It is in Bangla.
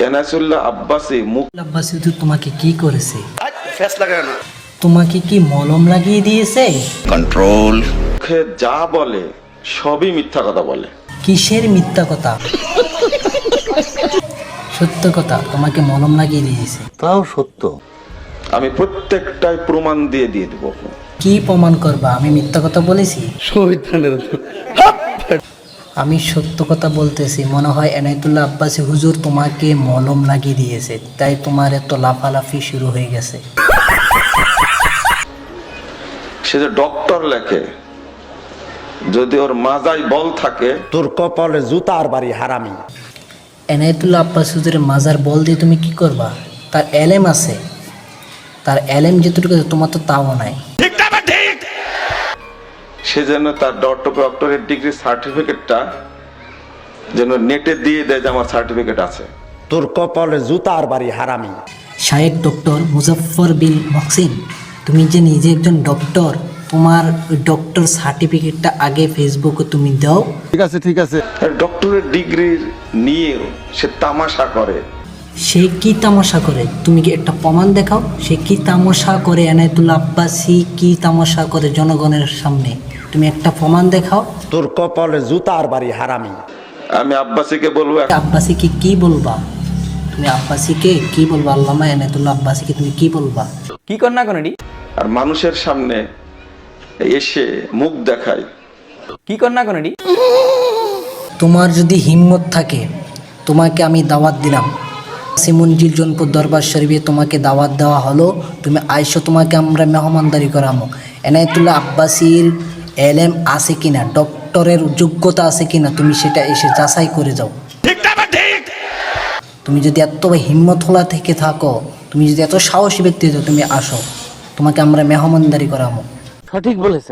এনায়েতুল্লাহ আব্বাসী আব্বাসী তো তোমাকে কি করেছে? ফেস লাগায় না, তোমাকে কি মলম লাগিয়ে দিয়েছে? কন্ট্রোল। মুখে যা বলে সবই মিথ্যা কথা বলে। কিসের মিথ্যা কথা? সত্য কথা, তোমাকে মলম লাগিয়ে দিয়েছে। তাও সত্য। আমি প্রত্যেকটাই প্রমাণ দিয়ে দেবো। কি প্রমাণ করবা আমি মিথ্যা কথা বলেছি? আমি সত্য কথা বলতেছি। মনে হয় এনায়েতুল্লাহ আব্বাসী হুজুর তোমাকে মলম লাগিয়ে দিয়েছে, তাই তোমার এত লাফালাফি শুরু হয়ে গেছে। সে যে ডক্টর লেখে, যদি ওর মাজায় বল থাকে, তোর কপালে জুতার বাড়ি হারামি। এনায়েতুল্লাহ আব্বাসী হুজুরের মাজার বল দিয়ে তুমি কি করবা? তার এলেম আছে, তার এলেম যেটুকু আছে তোমার তো তাও নাই। সে যেন তার ডক্টরের ডিগ্রি সার্টিফিকেটটা যেন নেটে দিয়ে দেয় যে আমার সার্টিফিকেট আছে। তোর কপালে জুতার বাড়ি হারামি। শায়েক ডক্টর মুজাফফর বিন মহসিন, তুমি যে নিজে একজন ডক্টর, তোমার ওই ডক্টর সার্টিফিকেটটা আগে ফেসবুকে তুমি দাও। ঠিক আছে। ডক্টরের ডিগ্রি নিয়ে সে তামাশা করে। সে কি তামাশা করে? তুমি কি একটা প্রমাণ দেখাও সে কি তামাশা করে। এনায়েতুল্লাহ আব্বাসী কি তামাশা করে জনগণের সামনে, তুমি একটা প্রমাণ দেখাও। তোর কপালে জুতার বাড়ি হারামি। আমি আব্বাসীকে বলবো, আব্বাসীকে কি বলবা? তুমি আব্বাসীকে কি বলবা? আল্লামা এনায়েতুল্লাহ আব্বাসীকে তুমি কি বলবা? কি কর না কোনটি আর মানুষের সামনে এসে মুখ দেখায়। কি কর না কোনটি তোমার যদি হিম্মত থাকে, তোমাকে আমি দাওয়াত দিলাম, সিমুনজিল জনপদ দরবার শরীফে তোমাকে দাওয়াত দেওয়া হলো, তুমি আইসো, তোমাকে আমরা মেহমানদারি করামো। এনায়েতুল্লাহ আব্বাসীর এলেম আছে কিনা, ডক্টরের যোগ্যতা আছে কিনা, তুমি সেটা এসে যাচাই করে যাও। তুমি যদি এত হিম্মত হলা থেকে থাকো, তুমি যদি এত সাহসী ব্যক্তি হও, তুমি আসো, তোমাকে আমরা মেহমানদারি করামো। সঠিক বলেছে।